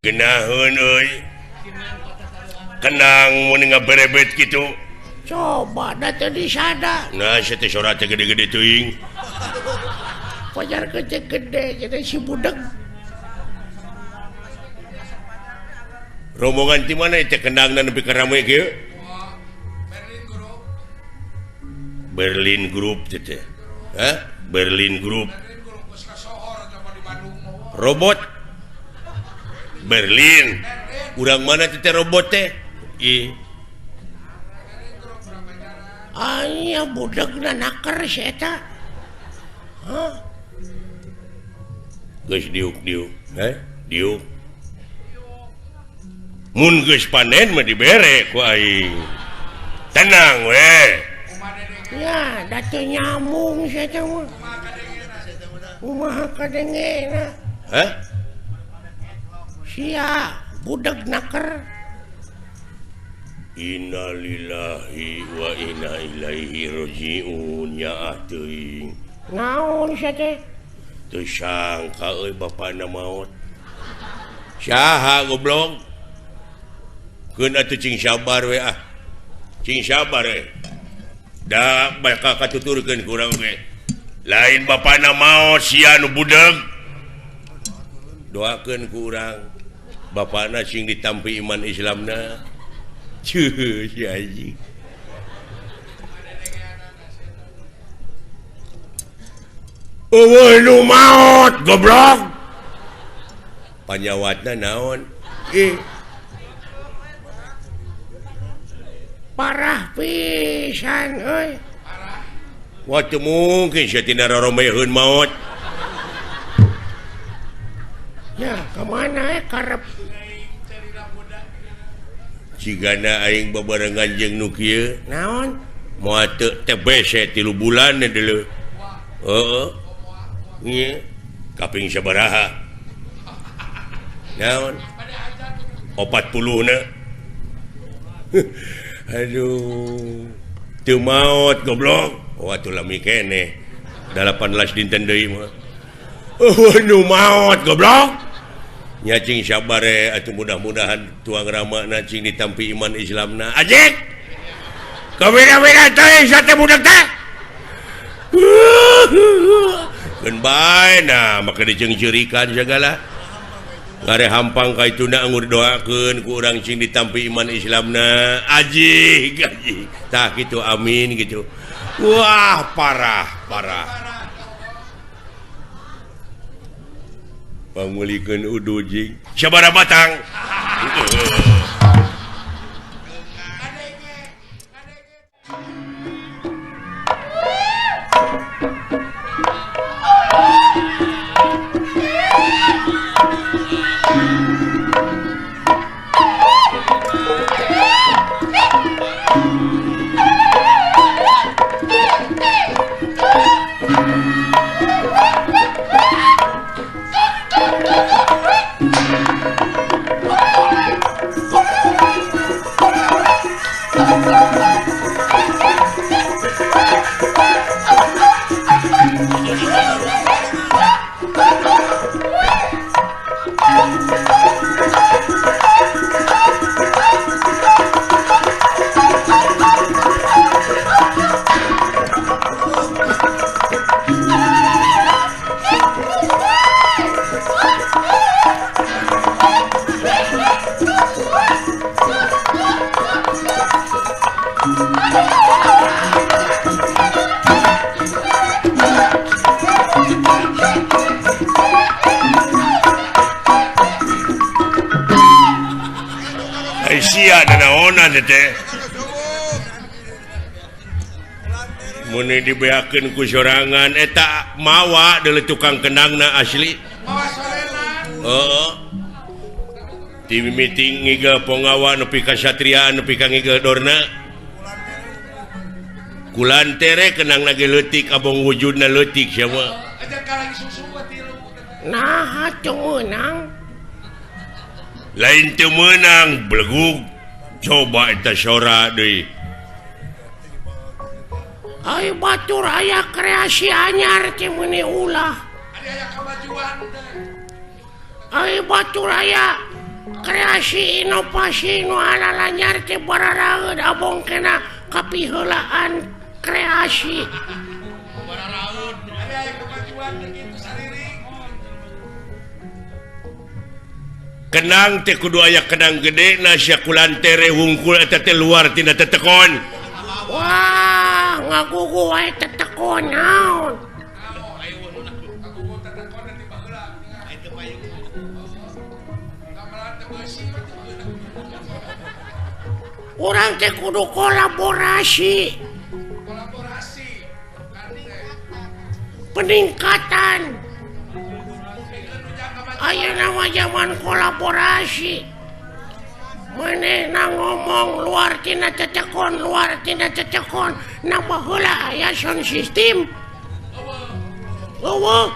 Genaheun euy. Kenang mun ngaberebet kitu. Coba da teu disada. Nah, sia teh sorat teh gede-gede teuing. Pajar gede-gede jadi si budak. Rombongan ti mana teh kendangna nepi ka rame kieu? Berlin Group teh. Hah? Berlin Group. Robot Berlin. Urang mana teh robot teh? Aya budakna naker si eta. Hah? Geus diuk-diuk. Diuk. Mun geus panen mah dibere ku aing. Tenang we. Ya, da teu nyambung si eta mah. Kumaha kadengena? Hah? Sia budak naker. Innalillahi wa inna ilaihi rajiun nya teuing. Naon sia teh? Teu sangka euy bapana maot. Saha goblok? Keun atuh cing sabar we ah. Cing sabar we. Da bakal katuturkeun ku urang we. Lain bapana maot sia nu budak. Doakeun ku urang. Bapana sing ditampi iman Islamna. Cuh, si anjing. Eueuh nu maot goblok. Panyawatna naon? Parah pisan euy. Wah teu mungkin sia tina raromeheun maot. Ya, kemana karep? Cigana aing babarengan jeung nu kieu. Naon? Moal teu teh bese 3 bulan deuleu. Heeh. Nya. Kaping sabaraha? Naon? 40 na. Aduh. Teu maot goblok. Oh atuh lami keneh. 18 dinten deui mah. Nu maot goblok. Nya cing sabar atuh mudah-mudahan tuang ramana cing ditampi iman Islamna. Ajik. Kabeda-beda teh sate budak teh. Keun bae nah maka diceungceurikan segala. Ngare hampang ka ituna ngur doakeun ku urang cing ditampi iman Islamna. Ajik. Tah kitu amin gitu. Wah, parah. Pangulikeun udu jing. Sabaraha batang? Sia da naonan teh. Mun dibeakeun ku sorangan eta mawa deuleu tukang kendangna asli. Mawa sorenan. Heeh. Ti meeting ngigel pongawa nepi ka satriaan nepi ka ngigel dorna. Kulantere kenangna ge leutik abong wujudna leutik sia mah. Aja kalagi susu tilu. Nah, atuh meunang. Lain teu meunang belegug. Coba eta sora deui. Ai batur aya kreasi anyar teh meuni ulah. Aya kamajuan. Ai batur aya kreasi inovasi nu ala lanyar teh bararaeud abong kena kapiheulaan kreasi kenang teh kudu aya kenang gede nasya kulantere wungkul eta teh luar tina tetekon. Wah ngagugu wae tetekon naon urang teh kudu kolaborasi peningkatan ayeuna mah zaman kolaborasi manehna ngomong luar tina cecekon nambah heula aya sound system eueuh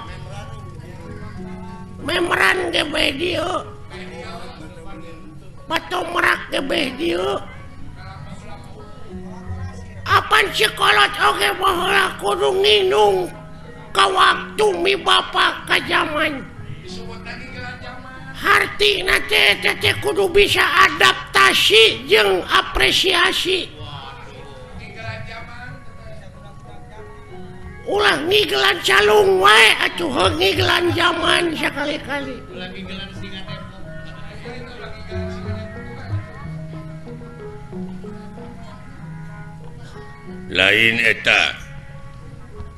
membran ge bae dieu batu merak ge bae dieu apan cikolot oge baheula kudu nginung ka waktu mi bapa ka zaman hartina teh kudu bisa adaptasi jeung apresiasi ulah ngigelan calung wae atuh ngigelan zaman sakali-kali Lain eta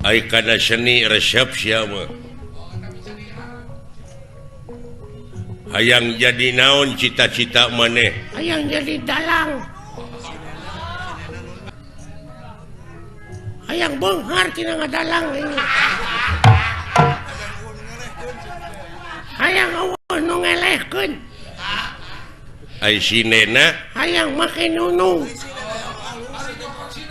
ai kana seni resepsi mah hayang jadi naon cita-cita maneh hayang jadi dalang hayang beunghar tina ngadalang ini hayang eueuh nu ngelehkeun ai sinena hayang make nunung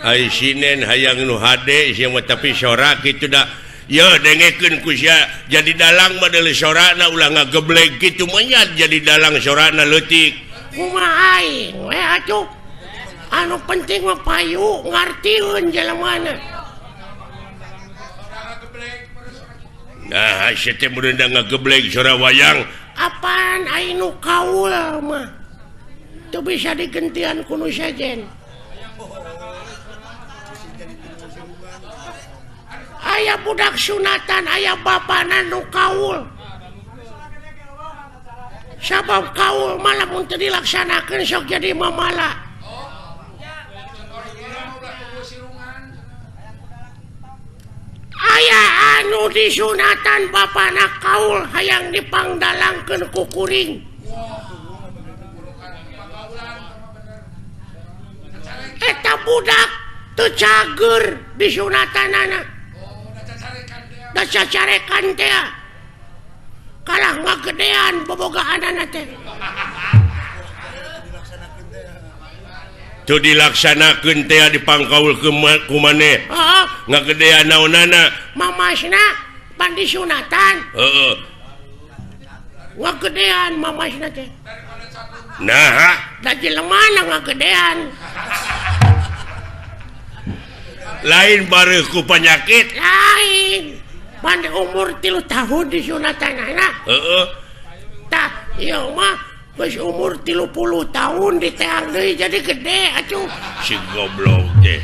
ai sinen hayang nu hade sia mah tapi sorak kitu da ya dengekeun ku sia jadi dalang mah deuleu sorana ulah ngageblek kitu mah nya jadi dalang sorana leutik kumaha aing we atuh anu penting mah payu ngartieun jelemana nah sia teh mun ngageblek sora wayang apaan aing nu kaul mah teu bisa digentian ku nu sajen aya budak sunatan aya bapana nu kaul sabab kaul malah mun teu dilaksanakeun sok jadi mamala aya anu disunatan bapana kaul hayang dipangdalangkeun ku kuring eta budak teu cager disunatanana da cacarekan teh kalah ngagedean bobogaanana teh teu dilaksanakeun teh dipangkaul ku maneh ngagedean naonana mamasna pan disunatan heeh ngagedean mamasna teh nah da jelemana ngagedean lain bareuh ku penyakit lain pan umur 3 tahun disunatanana heeh tah ieu mah geus umur 30 tahun diteang deui jadi gede atuh si goblok teh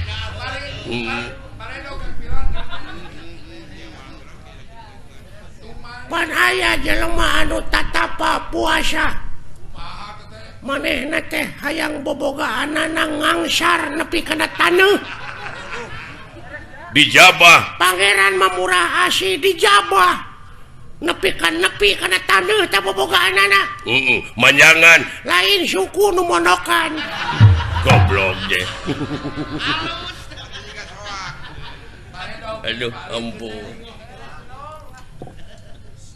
pan aya jelema anu tatapa puasa manehna teh hayang bobogaanana ngangsar nepi kana taneuh dijabah pangeran mamurah asih dijabah nepi kana taneuh teh bobogaanana manjangan lain suku nu mondokan goblok teh aduh ampun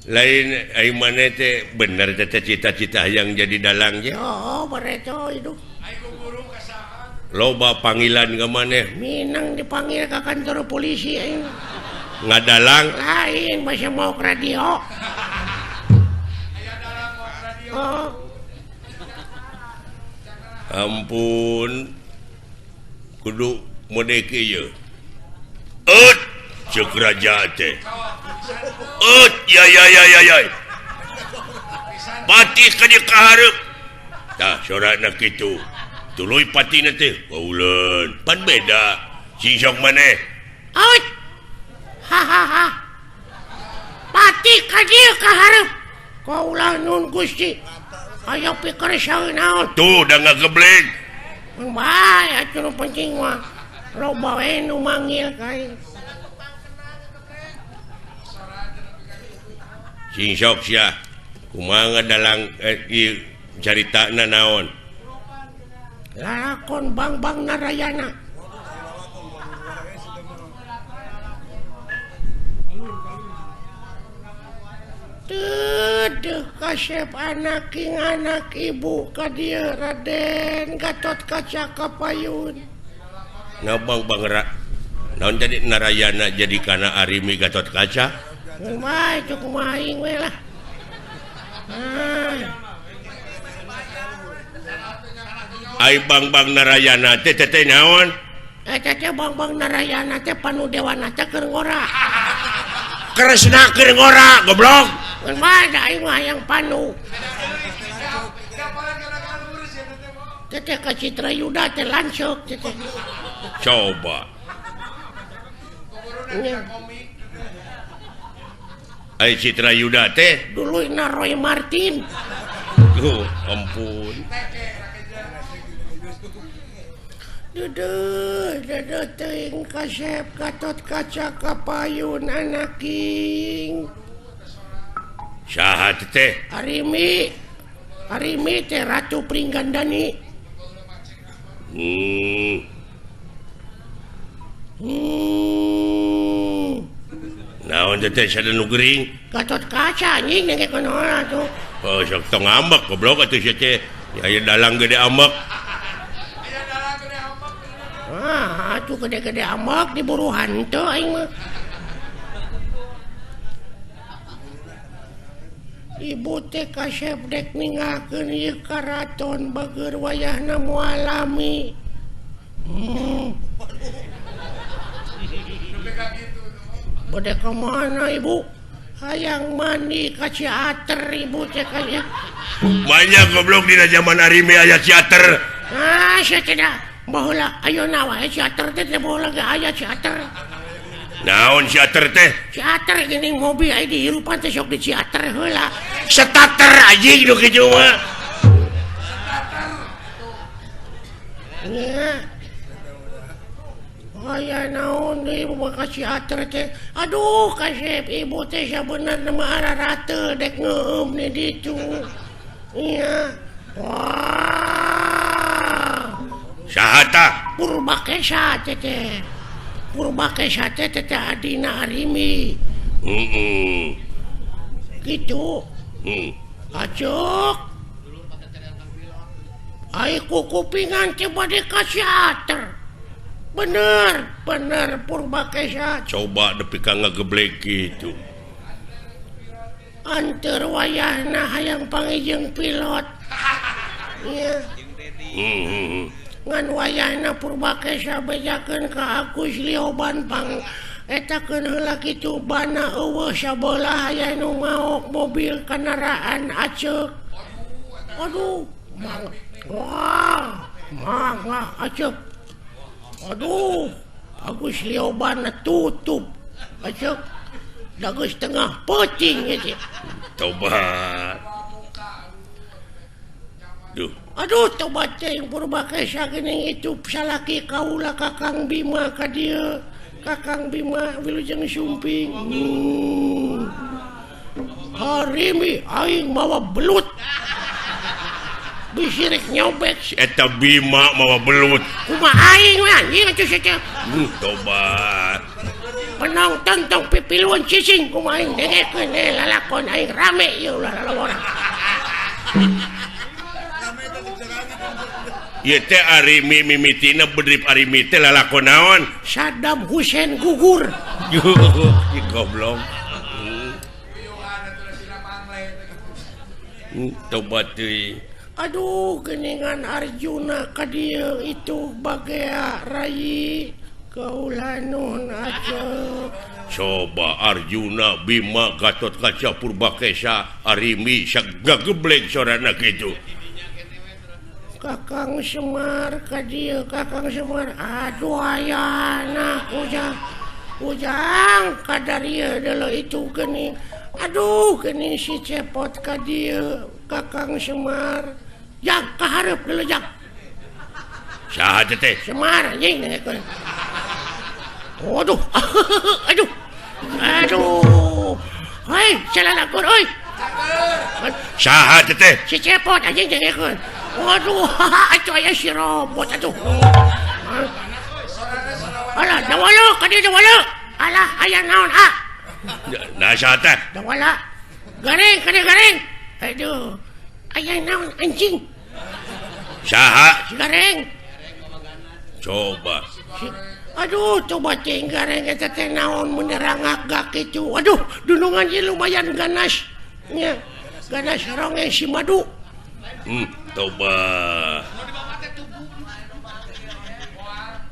lain ai maneh teh bener teh cita-cita hayang jadi dalang ge oh bareto itu loba panggilan ke maneh minang dipanggil ke kantor polisi ngadalang lain masih mau ke radio oh. Ampun kudu mode kieu cek raja teh ya pati ka dieu kahareup tah sorakna kitu tuluy patina teh kaulan pan beda sing sok maneh out hahaha pati ka dieu ka hareup kaulah nun Gusti aya pikir saeuy naon tuh da ngageblek bae atuh nu penting mah loba we nu manggil kae sing sok sia kumaha dalang ieu caritana naon lalakon Bang Narayana Tuduh kasep anak ibu ka dieu Raden Gatot Kaca Kapayun ngabang bangera naon jadi Narayana jadi kana Arimi Gatot Kaca kumaha cukup aing we lah ai Bang Narayana teh naon teh Bang Narayana teh Panu Dewana teh keur ngora Kresna keur ngora goblok kumaha aing mah yang Panu teh ka Citra Yuda teh lanceuk teh coba ai Citra Yuda teh duluina Roy Martin ampun duduh teuing kasep Gatot Kaca Kapayun anak king saha teh Arimi teh Ratu Pringgandani naon teh sada nu gering Gatot Kaca anjing nengke konoha tuh oh sok tong ambek goblok atuh sia teh aya dalang gede ambek atuh gede-gede ambek diburu hanteu aing mah ibu teh kasep dek ninggalkeun ieu karaton bageur wayahna moal lami bade ka mana ibu hayang mandi ka Ciater ibu teh kaya banyak goblok dina zaman Arimi aya Ciater sia teh dah baheula ayeuna wae Ciater teh baheula ge aya Ciater naon Ciater teh Ciater geuning mobil aya di hirupan teh sok di Ciater heula starter anjing nu kitu mah aya naon deui ka Ciater teh aduh kasep ibu teh sabenerna mah ararateu dek ngeueum di ditu iya wah saha tah Purbakesa teh adina Arimi gitu acok ai kupingan teh bade ka Ciater bener Purbakesa coba nepi ka ngageblek kitu anteur wayahna hayang pangijeng pilot iya ngan wayahna Purbakesa bejakeun ka Agus Lioban pang etakeun heula kitu bana eueuh sabelah aya nu maok mobil kendaraan aceuk aduh wah aceuk aduh Agus Lioban tutup aceuk da geus tengah peuting ieu tobat duh aduh tobat teh Purbakesa geuning itu salaki kaula Kakang Bima ka dieu Kakang Bima Wilujeng Sumping Arimi aing mawa belut bisirik nyobek eta Bima mawa belut kumaha aing we anjing atuh sia tobat penonton tong pipiluan cicing kumaha aing dengekeun lalakon aing rame ieu lalawara ieu teh Arimi mimitina bedrip Arimi teh lalakon naon Saddam Hussein gugur goblok tobat deui aduh geningan Arjuna ka dieu itu bagea rai kaula nuhun aceuk coba Arjuna Bima Gatot Kaca Purbakesa Arimi sagageblek sorana kitu Kakang Semar ka dieu Kakang Semar. Aduh ayana ujang kadarieu deuleu itu geuning. Aduh geuning si cepot ka dieu Kakang Semar. Jak kahareup deuleu jak. Saha teh? Semar anjing nengekeun. Waduh. Aduh. Hei, salalakur euy. Saha teh? Si cepot anjing nengekeun. Waduh, atuh aya si robot atuh. Alah, dawala ka dieu dawala. Alah, aya naon ah? Nah saha teh? Dawala. Garing ka dieu garing. Aduh. Aya naon anjing? Saha? Si garing. Coba. Aduh, coba cing garing eta teh naon menerangak gak kitu. Aduh, dunungan ieu lumayan ganas. Nya, ganas rongeng si madu. Coba.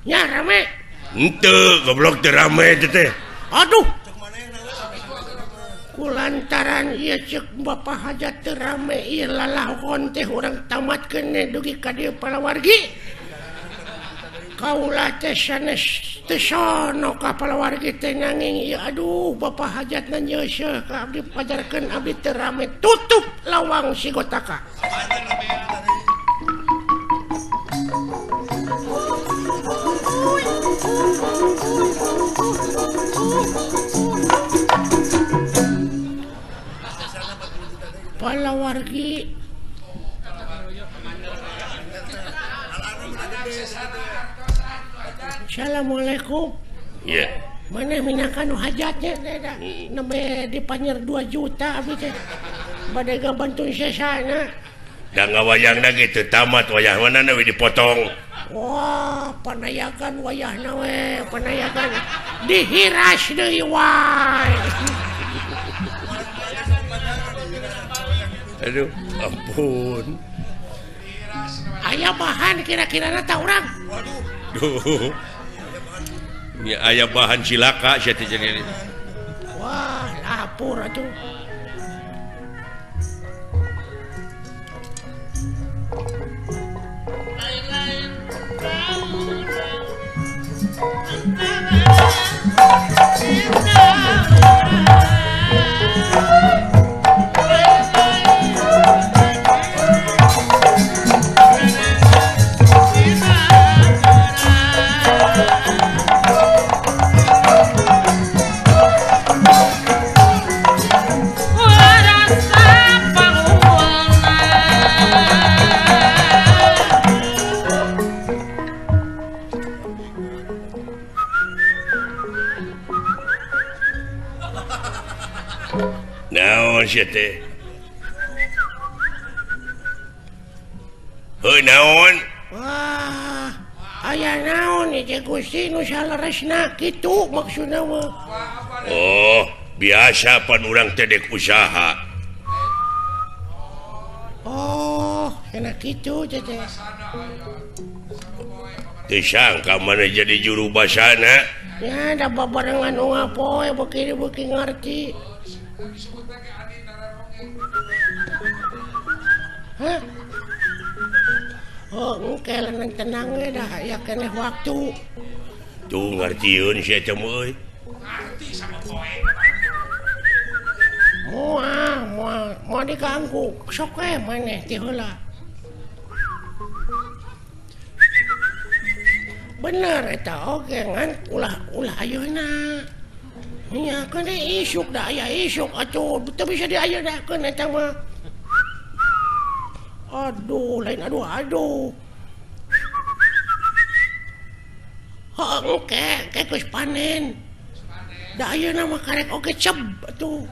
Ya rame. Henteu, goblok teu rame teh. Aduh. Kulantaran ieu ceuk Bapak Hajat teu rame ieu lalahkon teh urang tamatkeun dugi ka dieu palawargi. Kaula teh sanes teu sono ka palawargi teh nanging ieu aduh Bapak Hajat nanyeuseuh ka abdi pajarkeun abdi teu rame tutup lawang si Gotaka. Palawargi Assalamualaikum. Iya. Mana minakan hajatnya nembe dipanyer 2 juta abdi teh. Bade gabantuin sesana. Da ngawayangna gitu tamat wayah manana we dipotong. Wah, panayakan wayahna we, panayakan dihiras deui wae. Aduh, ampun. Aya bahan kira-kira tah urang? Duh. Ya aya bahan cilaka sia teh jadi. Wah, lapur atuh. Naon sia teh? Heuh naon? Wah, aya naon ieu Gusti nu saleresna kitu maksudna mah. Oh, biasa pan urang teh dek usaha. Oh, enak kitu teh. Teu sangka mana jadi juru basana. Ya, da babarengan nu ngapoe beuki ngarti. Hah? Oh, engke lengan tenang we dah, ya keneh waktu. Tuh ngartieun sia teh euy. Moal diganggu, sok we maneh ti heula. Bener eta oge ngan ulah ayeuna. Nya kan isuk da aya isuk atuh teu bisa diayeuna eta mah. Aduh, lain aduh. Engke geus panen. Da ayeuna mah karek oge ceb atuh.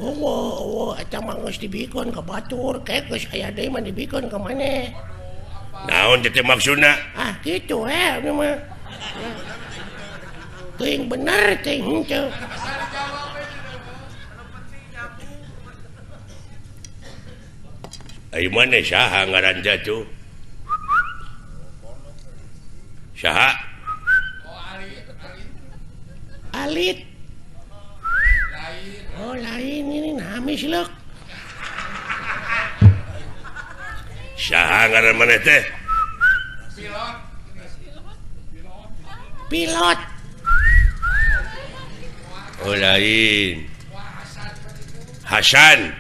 Oh, eta mah geus dibikeun ka batur, geus aya deui mah dibikeun ka maneh. Naon teh maksudna? Ah, kitu we mah. Teuing bener teuing henteu. Ai maneh saha ngaranna tuh? Saha? Alit. Oh lain ini namis leuk. Saha mana teh? Pilot. Oh lain. Hasan.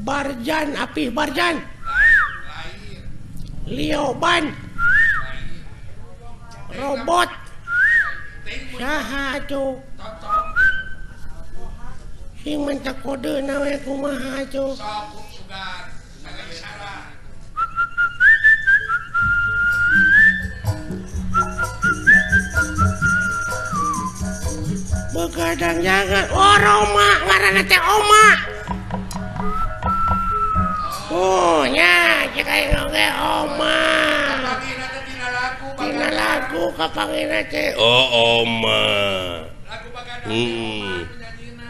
Barjan, Apih Barjan. Lioban. Robot. Saha atuh? Sing minta kode nawe kumaha atuh? Begadang jangan. Oh, Roma, ngaranna teh Oma. Oh, nya cek aing oge Oma. Tina lagu kapangina teh. Oh, Oma.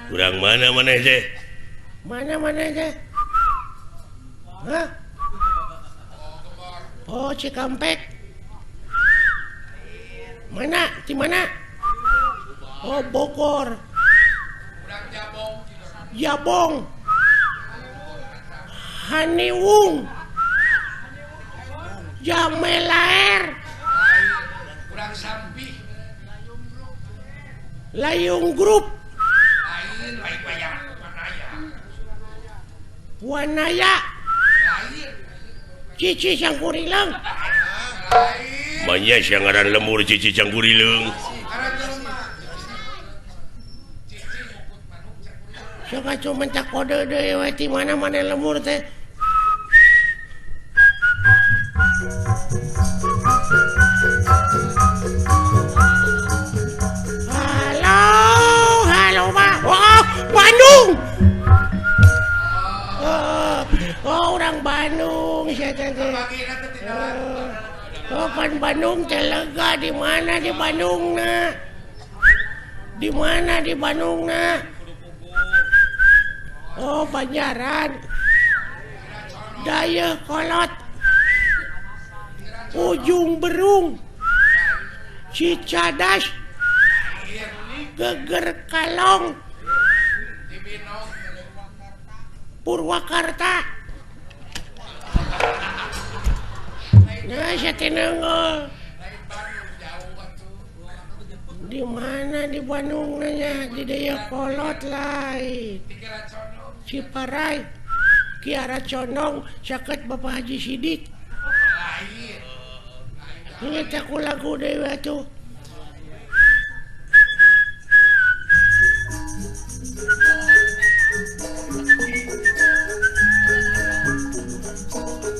Kurang mana teh? Mana teh? Hah? Oh, Cikampek. Mana? Di mana? Oh, Bogor. Jabong. Haniwung. Jamelaer. Kurang sampih. Layung Grup. Lain bayang Wanaya. Cici Cangkurileung. Manya yang ngaran lemur Cici Cangkurileung. Soka cuma tak kode deui we ti mana lemur teh. Halo Pak. Oh, Bandung. Oh, orang Bandung saya teh. Oh, kan Bandung teh lega di mana di Bandungna? Di mana di Bandungna? Oh, Banjaran. Daya Kolot. Ujung Berung. Cicadas. Geger Kalong. Purwakarta. Nah, saya tenang. Di mana di Bandung nanya di Daya Kolot lain. Ciparai, Kiara Condong, sakit Bapak Haji Sidik. Ini aku lagu dewa tuh.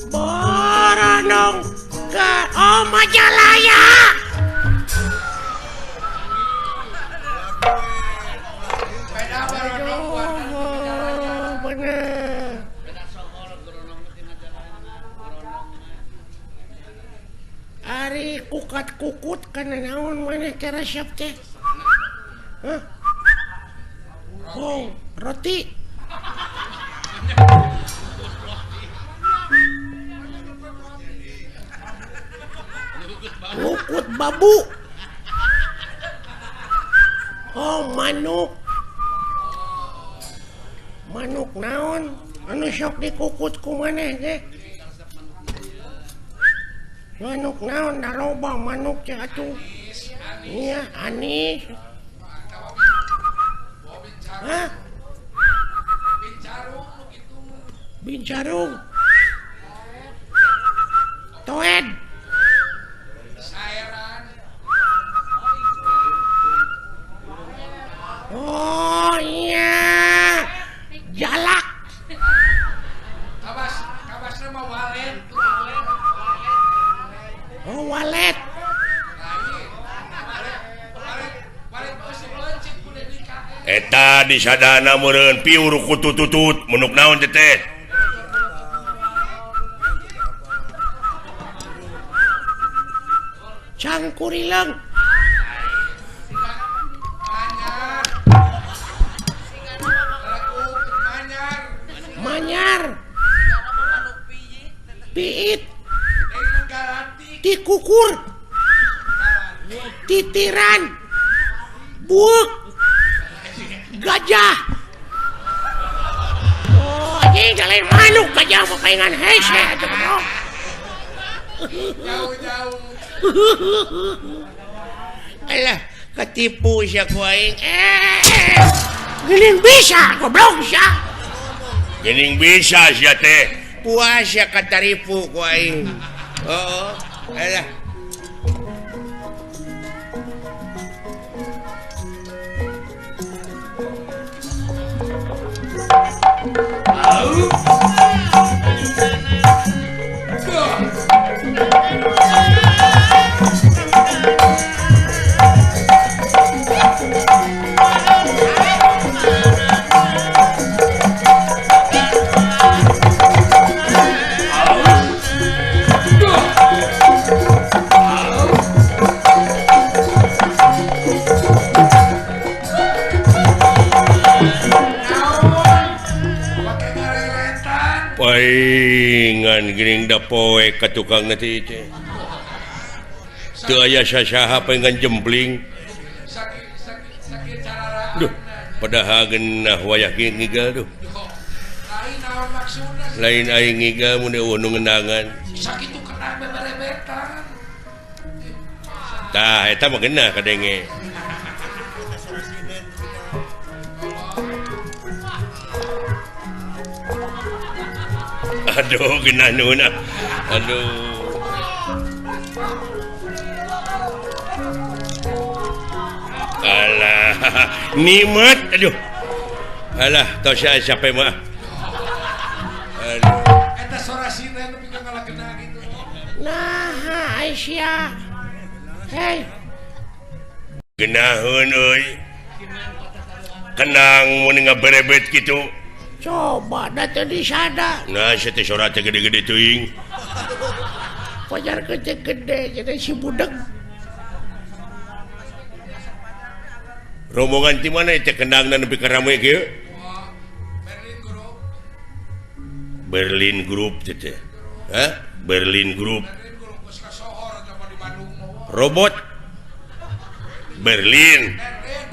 Boronong ke Majalaya. Ari kukat kukut kana naon maneh teh resep teh? Hah? Oh, roti. Kukut babu. Oh, manuk. Manuk naon? Anu sok dikukut ku maneh teh? Manuk naon daroba manuk cek atuh. Iya, anis. Hah? Bincarung. Toed. Oh iya. Jalak. Kabasna mah walet. Oh, walet. Eta di sadana meureun piur kutututut munuk naon teh? Cangkurileung. Manyar. Piit. Tikukur. Titiran. Buuk. Gajah. aja mau pengen hese aja bro. Jauh-jauh. Alah, ketipu siya ku aing. Gini bisa goblok siya. Gening bisa sia teh. Puas siya kataripu ku aing. Oo. Alah. Pakai ngareletan. Paingan gening da poe ka tukang nanti teh. Teu aya sasaha paingan jempling. Sakit cara Duh, padahal geunah wayah ngigal duh. lain naon maksudna. Lain aing ngigal mun eueuh nu ngendangan. Sakitu kena beberebetan. Tah eta mah geunah kadenge. Aduh, geunah nuna. Aduh. Alah, nikmat. Aduh. Alah, tau siapa mah. Aduh. Eta sorasina nu pika ngalakena gitu. Nah, Aisyah. Hei, Genaheun euy. Kenang mun ngaberebet kitu. coba datang di sana. Nah, saya teh sorat teh gede-gede teuing. Pajar gede-gede jadi si budak. Rombongan ti mana teh kendangna nepi ka rame kieu? Berlin guru. Berlin Group teh teh. Hah? Berlin Group. Berlin guru geus ka sohor coba di Bandung mah. Robot Berlin.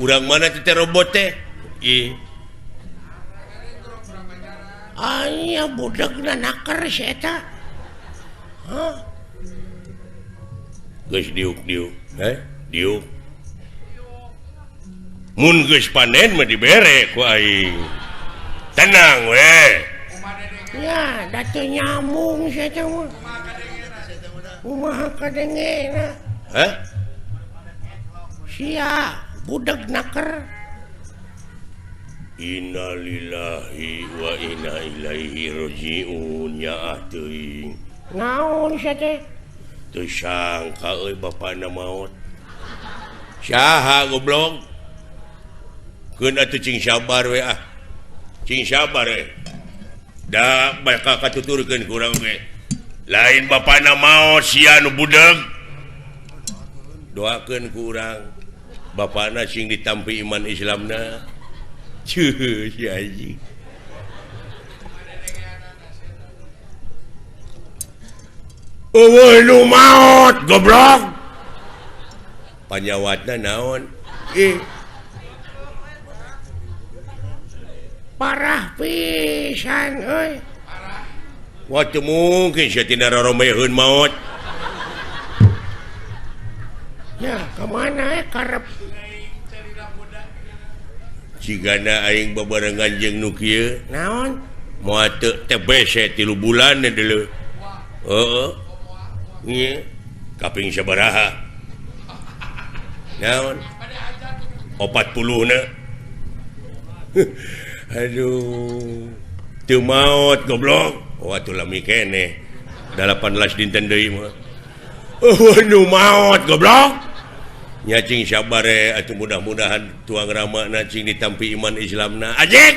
Urang mana teh robot teh? Ih, Aya budak na nakar si eta. Hah? geus diuk-diuk. Diuk. Mun geus panen mah dibere ku aing. Tenang we. Umah dedeng Ya, datu nyamung si eta mah. Kumaha kadengena. Hah? Sia budak nakar. Innalillahi wa inna ilaihi rajiun nya teuing. Naon si teh? Teu sangka euy bapana maot. Saha goblok? Keun atuh cing sabar we ah. Cing sabar we. Da bakal katuturkeun ku urang we. Lain bapana maot sia nu budeug. Doakeun ku urang. Bapana sing ditampi iman Islamna. Cuh, si anjing. Eueuh nu maot goblok. Panyawatna naon? Parah pisan euy. Wah teu mungkin sia tina raromeheun maot. Ya, kemana karep? Cigana aing babarengan jeung nu kieu. Naon? Moal teu TBC 3 bulan deuleu. Heeh. Ieu kaping sabaraha? Naon? 40 na. Aduh. Teu maot goblok. Oh atuh lami keneh. 18 dinten deui mah. Nu maot goblok. Nya cing sabar atuh mudah-mudahan tuang ramana cing ditampi iman Islamna. Ajik.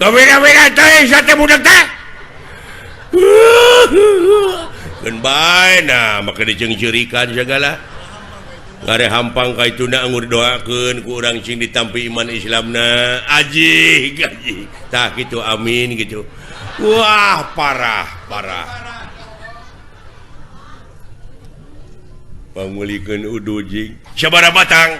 Kabeda-beda teh sate budak teh. Keun bae nah maka dijeungjeurikan segala. Ngare hampang ka ituna anggur doakeun ku urang cing ditampi iman Islamna. Ajik, ajik. Tah kitu amin gitu. Wah, parah. Pamulikeun udu jing. Sabaraha batang?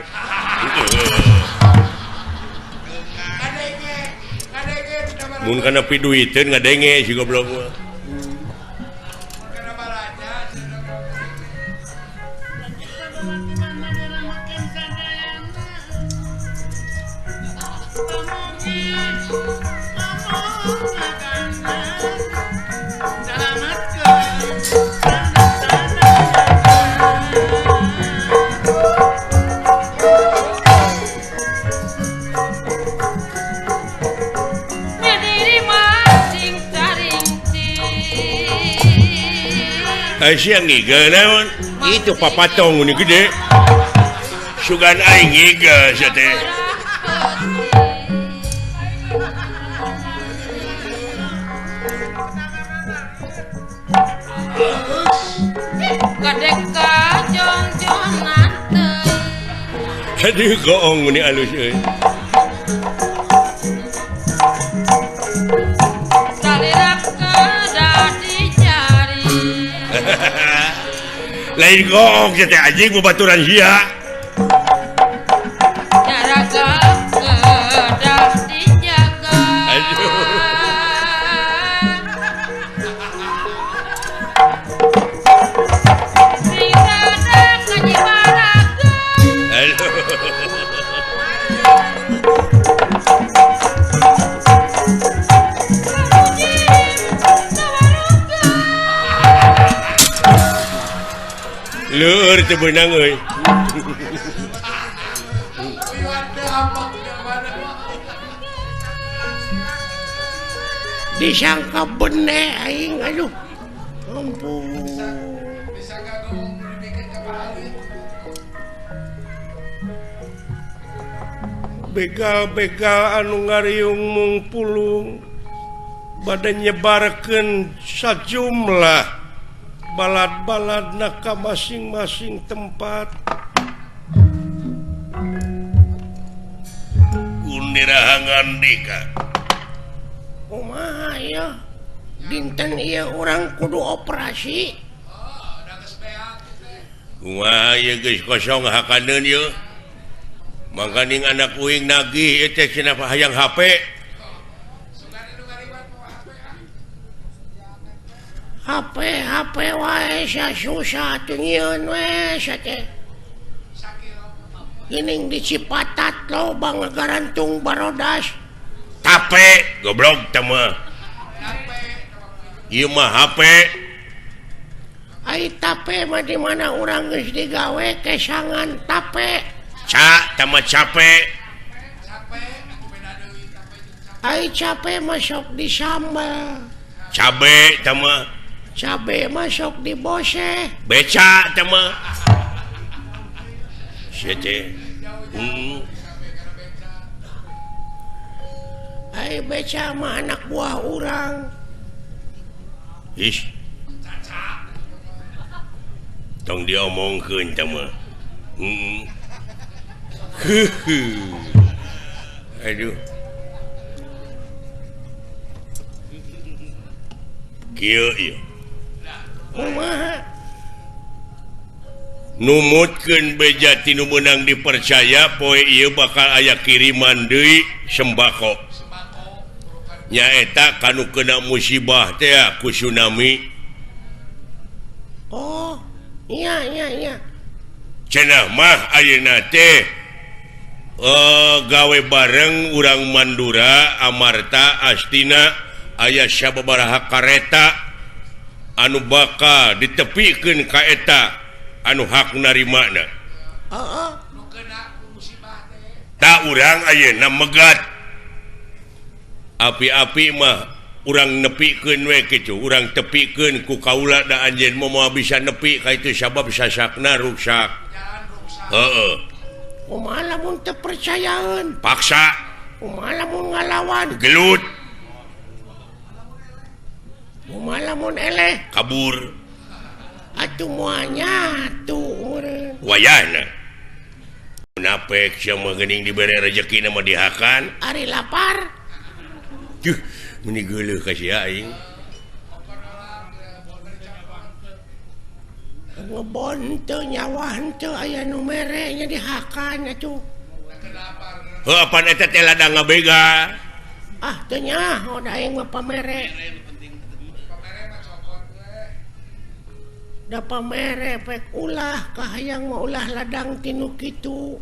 mun kana piduiteun ngadenge si goblok mah. Karena balanya Siang ngiga naon? Itu papatong ini gede. Sugan aing ngiga sia teh. Gede ka jong-jongan teh. Aduh goong ini alus euy. Salirak kedah dicari. Lain goong sia teh anjing babaturan sia. Jaraga kedah dijaga. Aduh. Sing sadang ngajibaraga. Aduh. Leur teu beunang euy. Disangka bene aing aduh. Ampun. bisa gak ngomong dibikin kepala. Begal-begal anu ngariung mung pulung bade nyebarkeun sajumlah balad-baladna ka masing-masing tempat. Kunirahangan dika. Kumaha ya? Dinten ieu urang kudu operasi. Udah kesepeak teh. Kumaha ieu geus kosong hakaneun ieu. Mangkaning anak uing nagih ieu teh cenah hayang HP. Sugan nu ngaribat mau HP HP HP wae sia susah teu nyieun we sia teh. sakit. Geuning di Cipatat loba ngagarantung barodas. Tape goblok teh mah. HP Ieu mah HP. Ai tape mah di mana urang geus digawe kesangan tape. Ca teh mah capek. capek atuh beda deui capek jeung capek. Ai cape mah sok disambal. Cabe teh mah. Cabe mah sok dibose. Beca teh mah. Sia teh. Ai beca mah anak buah urang. Ish. Tong diomongkeun teh mah. Aduh. Kieu ieu. Kumaha? Numutkeun beja tinu meunang dipercaya poe ieu bakal aya kiriman deui sembako. Nyaeta kanu kena musibah teh ku tsunami. Oh, iya iya iya. Cenah mah ayeuna teh gawe bareng urang Mandura, Amarta, Astina aya sababaraha kareta anu bakal ditepikeun ka eta anu hak narimana. Heeh. Nu kena ku musibah teh. Tak urang ayeuna megat. Api-api mah urang nepikeun we kitu, urang tepikeun ku kaula da anjeun moal bisa nepi ka itu sabab sasakna rusak. Jalan rusak. Heeh. Kumaha lamun teu percayaeun? Paksa, Kumaha lamun ngalawan? gelut, Kumaha lamun eleh? kabur, Atuh moal nyatu meureun. wayahna. Munapek sia mah geuning dibere rezekina mah dihakan. Ari lapar. Duh, meni geuleuh ka sia aing. Ngebon teu nyawa henteu aya nu mere nya dihakan atuh. Heuh apan eta teh ladang ngabega. Tanya yang pamere da pamere pek ulah kahayang mau ulah ladang tinu kitu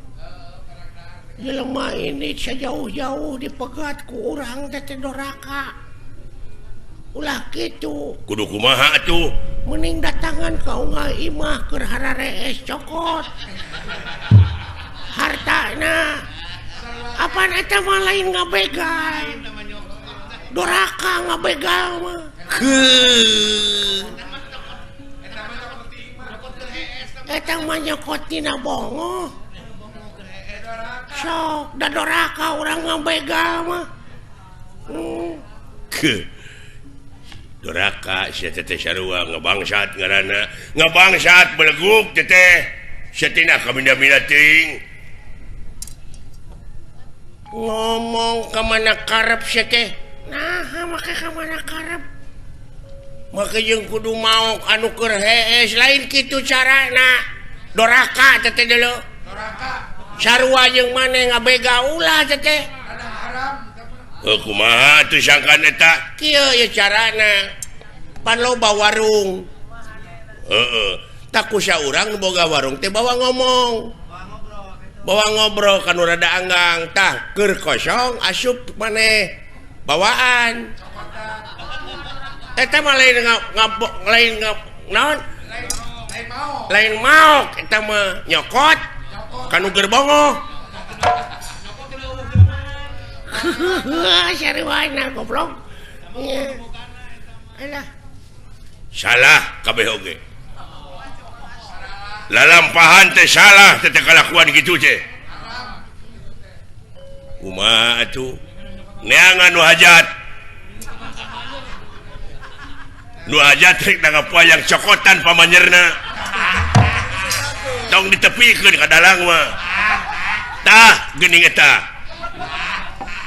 jelema ini sejauh-jauh dipegat ku urang teh doraka ulah kitu kudu kumaha atuh mending datangan kau imah keur hararees cokot hartana apaan eta mah lain ngabegal doraka ngabegal mah eta mah nyokot tina bongo sok da doraka urang ngabegal mah doraka sia teteh sarua ngabangsat ngaranna ngabangsat beleguk teteh satina kaminda-minda ting ngomong kemana karep sih teh nah make kemana karep make jeung kudu mau anu keur hees lain kitu carana doraka teteh dulu doraka sarua jeung maneh ngabega ulah teteh ada haram kumaha tuh sangkan eta kieu ya carana pan loba warung tak kusa urang nu boga warung teh bawa ngomong bawa ngobrol kan rada anggang tah keur kosong asup maneh bawaan eta mah lain mau eta mah nyokot kanu gerbongo sariwana goblok alah salah kabeh oge lalampahan teh salah teh kalakuan kitu teh kumaha atuh neangan nu hajat rek nangapayang cokotan pamanyerna tong ditepikeun ka dalang mah tah geuning eta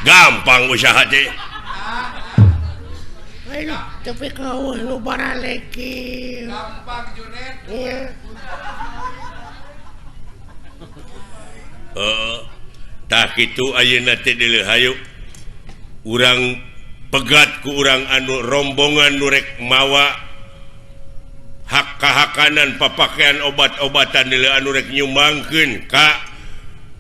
gampang usaha teh tapi kau nu baraleki gampang Junet iya tak kitu ayeuna teh deuleu hayu urang pegat ku urang anu rombongan nu rek mawa hak-hakanan papakean obat-obatan deuleu anu rek nyumbangkeun ka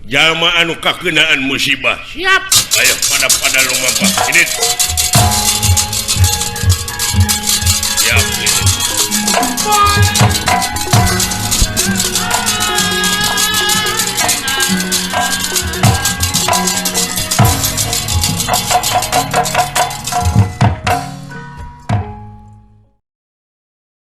jalma anu kakeunaan musibah siap ayo pada lumampah ini siap ini